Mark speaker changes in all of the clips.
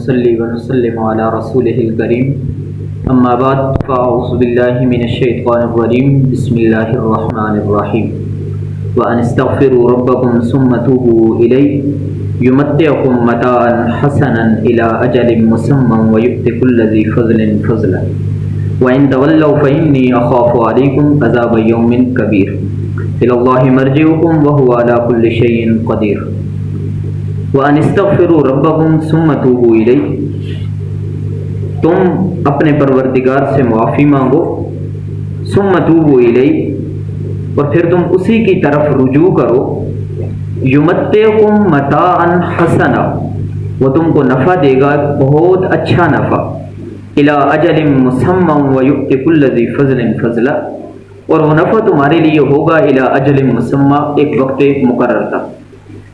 Speaker 1: ونصلي ونسلم على رسوله الكريم أما بعد فأعوذ بالله من الشيطان الرجيم بسم الله الرحمن الرحيم وأن استغفروا ربكم ثم توبوا إليه يمتعكم متاعا حسنا إلى أجل مسمى ويؤتي كل ذي فضل فضلا وإن تولوا فإني أخاف عليكم عذاب يوم كبير إلى الله مرجعكم وهو على كل شيء قدير وَأَنِ اسْتَغْفِرُوا رَبَّكُمْ ثُمَّ تُوبُوا إِلَيْهِ، تم اپنے پروردگار سے معافی مانگو، ثُمَّ تُوبُوا إِلَيْهِ، اور پھر تم اسی کی طرف رجوع کرو، يُمَتِّعْكُمْ مَتَاعًا حَسَنًا، وہ تم کو نفع دے گا بہت اچھا نفع، إِلَىٰ أَجَلٍ مُّسَمًّى وَيُؤْتِ كُلَّ ذِي فَضْلٍ فَضْلًا، اور وہ نفع تمہارے لیے ہوگا إِلَىٰ أَجَلٍ مُّسَمًّى، ایک وقت مقرر تھا،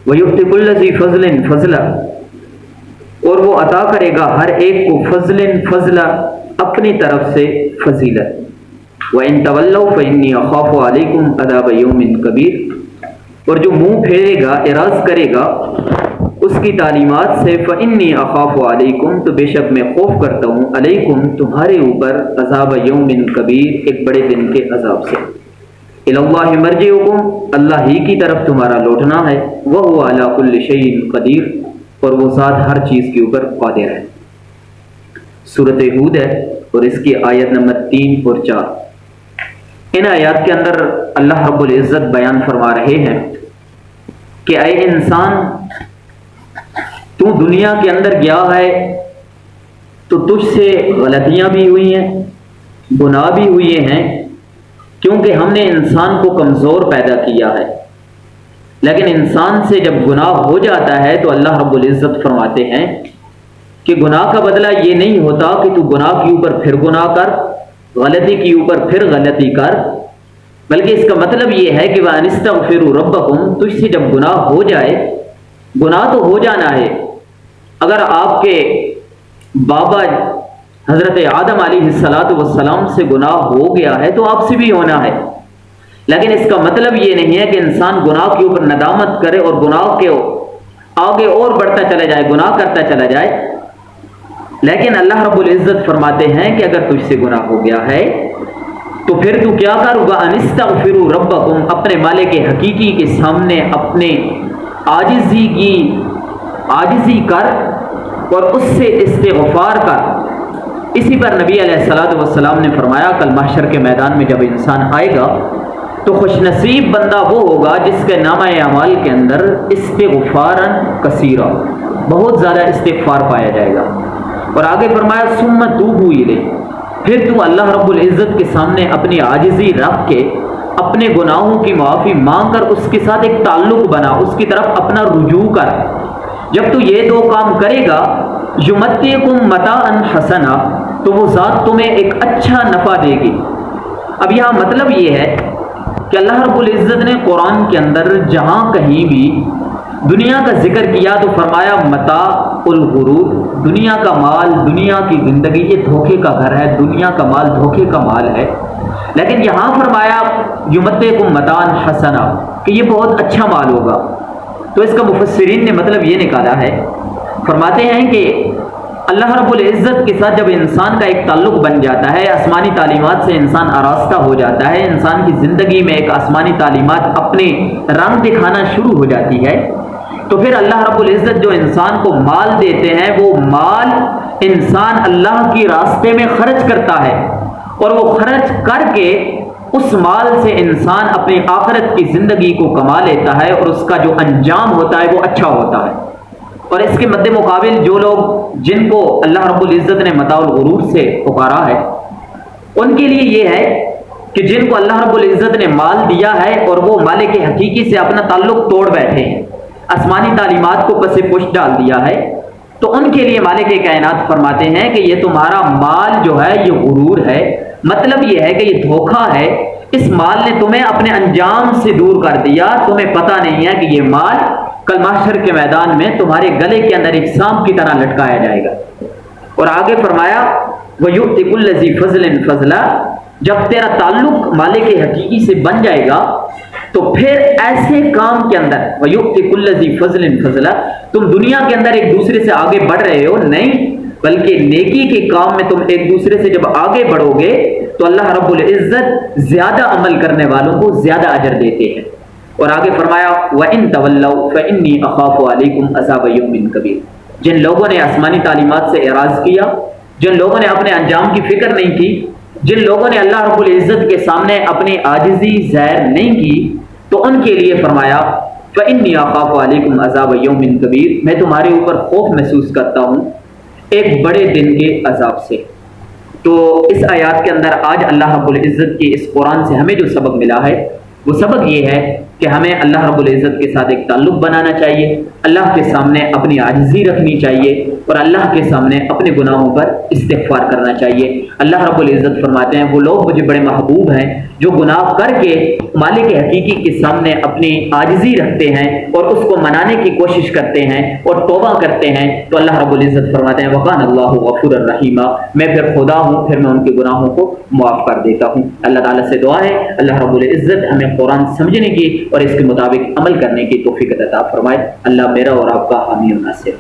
Speaker 1: وَيُؤْتِ كُلَّ ذِي فَضْلٍ فَضْلًا، اور وہ عطا کرے گا ہر ایک کو فضل فضلا، اپنی طرف سے فضیلت، وَإِن تَوَلَّوْا فَإِنِّي أَخَافُ عَلَيْكُمْ عَذَابَ يَوْمٍ كَبِيرٍ، اور جو منہ پھیرے گا، اعراض کرے گا اس کی تعلیمات سے، فَإِنِّي أَخَافُ عَلَيْكُمْ، تو بے شک میں خوف کرتا ہوں، علیکم تمہارے اوپر، عذاب یوم کبیر، ایک بڑے دن کے عذاب سے، الی اللہ مرجعکم، اللہ ہی کی طرف تمہارا لوٹنا ہے، وہو علی کل شیء قدیر، اور وہ ذات ہر چیز کے اوپر قادر ہے۔ سورۃ ہود ہے اور اس کی آیت نمبر 3 اور 4۔ ان آیات کے اندر اللہ رب العزت بیان فرما رہے ہیں کہ اے انسان، تو دنیا کے اندر گیا ہے تو تجھ سے غلطیاں بھی ہوئی ہیں، گناہ بھی ہوئے ہیں، کیونکہ ہم نے انسان کو کمزور پیدا کیا ہے، لیکن انسان سے جب گناہ ہو جاتا ہے تو اللہ رب العزت فرماتے ہیں کہ گناہ کا بدلہ یہ نہیں ہوتا کہ تو گناہ کے اوپر پھر گناہ کر، غلطی کے اوپر پھر غلطی کر، بلکہ اس کا مطلب یہ ہے کہ وَأَنِ اسْتَغْفِرُوا رَبَّكُمْ، تجھ سے جب گناہ ہو جائے، گناہ تو ہو جانا ہے، اگر آپ کے بابا حضرت آدم علیہ السلام سے گناہ ہو گیا ہے تو آپ سے بھی ہونا ہے، لیکن اس کا مطلب یہ نہیں ہے کہ انسان گناہ کے اوپر ندامت کرے اور گناہ کے آگے اور بڑھتا چلا جائے، گناہ کرتا چلا جائے، لیکن اللہ رب العزت فرماتے ہیں کہ اگر تجھ سے گناہ ہو گیا ہے تو پھر تو کیا کر، وَأَنِ اسْتَغْفِرُوا رَبَّكُمْ، اپنے مالک حقیقی کے سامنے اپنے عاجزی کر اور اس سے استغفار کر۔ اسی پر نبی علیہ السلام نے فرمایا کل محشر کے میدان میں جب انسان آئے گا تو خوش نصیب بندہ وہ ہوگا جس کے نامہ اعمال کے اندر استغفارا کثیرا، بہت زیادہ استغفار پایا جائے گا، اور آگے فرمایا ثم توبوا الیہ، پھر تو اللہ رب العزت کے سامنے اپنی عاجزی رکھ کے اپنے گناہوں کی معافی مانگ کر اس کے ساتھ ایک تعلق بنا، اس کی طرف اپنا رجوع کر۔ جب تو یہ دو کام کرے گا، یمتعکم متاعا حسنا، تو وہ ذات تمہیں ایک اچھا نفع دے گی۔ اب یہاں مطلب یہ ہے کہ اللہ رب العزت نے قرآن کے اندر جہاں کہیں بھی دنیا کا ذکر کیا تو فرمایا متاع الغرور، دنیا کا مال، دنیا کی زندگی یہ دھوکے کا گھر ہے، دنیا کا مال دھوکے کا مال ہے، لیکن یہاں فرمایا یمتعکم متاعا حسنا کہ یہ بہت اچھا مال ہوگا۔ تو اس کا مفسرین نے مطلب یہ نکالا ہے، فرماتے ہیں کہ اللہ رب العزت کے ساتھ جب انسان کا ایک تعلق بن جاتا ہے، آسمانی تعلیمات سے انسان آراستہ ہو جاتا ہے، انسان کی زندگی میں ایک آسمانی تعلیمات اپنے رنگ دکھانا شروع ہو جاتی ہے، تو پھر اللہ رب العزت جو انسان کو مال دیتے ہیں، وہ مال انسان اللہ کی راستے میں خرچ کرتا ہے، اور وہ خرچ کر کے اس مال سے انسان اپنی آخرت کی زندگی کو کما لیتا ہے، اور اس کا جو انجام ہوتا ہے وہ اچھا ہوتا ہے۔ اور اس کے مد مقابل جو لوگ جن کو اللہ رب العزت نے متاع الغرور سے پکارا ہے، ان کے لیے یہ ہے کہ جن کو اللہ رب العزت نے مال دیا ہے اور وہ مالک حقیقی سے اپنا تعلق توڑ بیٹھے ہیں، آسمانی تعلیمات کو پس پش ڈال دیا ہے، تو ان کے لیے مالک کائنات فرماتے ہیں کہ یہ تمہارا مال جو ہے یہ غرور ہے، مطلب یہ ہے کہ یہ دھوکہ ہے، اس مال نے تمہیں اپنے انجام سے دور کر دیا، تمہیں پتہ نہیں ہے کہ یہ مال کل محشر کے میدان میں تمہارے گلے کے اندر ایک سانپ کی طرح لٹکایا جائے گا۔ اور آگے فرمایا وَيُؤْتِ كُلَّ ذِي فَضْلٍ فَضْلًا، جب تیرا تعلق مالک حقیقی سے بن جائے گا تو پھر ایسے کام کے اندر وَيُؤْتِ كُلَّ ذِي فَضْلٍ فَضْلًا، تم دنیا کے اندر ایک دوسرے سے آگے بڑھ رہے ہو نہیں، بلکہ نیکی کے کام میں تم ایک دوسرے سے جب آگے بڑھو گے تو اللہ رب العزت زیادہ عمل کرنے والوں کو زیادہ اجر دیتے ہیں۔ اور آگے فرمایا وَإِن تَوَلَّوْا فَإِنِّي أَخَافُ عَلَيْكُمْ عَذَابَ يَوْمٍ كَبِيرٍ، جن لوگوں نے آسمانی تعلیمات سے اعراض کیا، جن لوگوں نے اپنے انجام کی فکر نہیں کی، جن لوگوں نے اللہ رب العزت کے سامنے اپنی عاجزی ظاہر نہیں کی، تو ان کے لیے فرمایا فَإِنِّي أَخَافُ عَلَيْكُمْ عَذَابَ يَوْمٍ كَبِيرٍ، میں تمہارے اوپر خوف محسوس کرتا ہوں ایک بڑے دن کے عذاب سے۔ تو اس آیات کے اندر آج اللہ رب العزت کی اس قرآن سے ہمیں جو سبق ملا ہے وہ سبق یہ ہے کہ ہمیں اللہ رب العزت کے ساتھ ایک تعلق بنانا چاہیے، اللہ کے سامنے اپنی عاجزی رکھنی چاہیے اور اللہ کے سامنے اپنے گناہوں پر استغفار کرنا چاہیے۔ اللہ رب العزت فرماتے ہیں وہ لوگ مجھے بڑے محبوب ہیں جو گناہ کر کے مالک حقیقی کے سامنے اپنی عاجزی رکھتے ہیں اور اس کو منانے کی کوشش کرتے ہیں اور توبہ کرتے ہیں، تو اللہ رب العزت فرماتے ہیں وَقَانَ اللَّهُ غَفُورًا رَحِيمًا، میں پھر خدا ہوں، پھر میں ان کے گناہوں کو معاف کر دیتا ہوں۔ اللہ تعالیٰ سے دعا ہے اللہ رب العزت ہمیں قرآن سمجھنے کی اور اس کے مطابق عمل کرنے کی توفیق عطا فرمائے۔ اللہ میرا اور آپ کا حامی و ناصر۔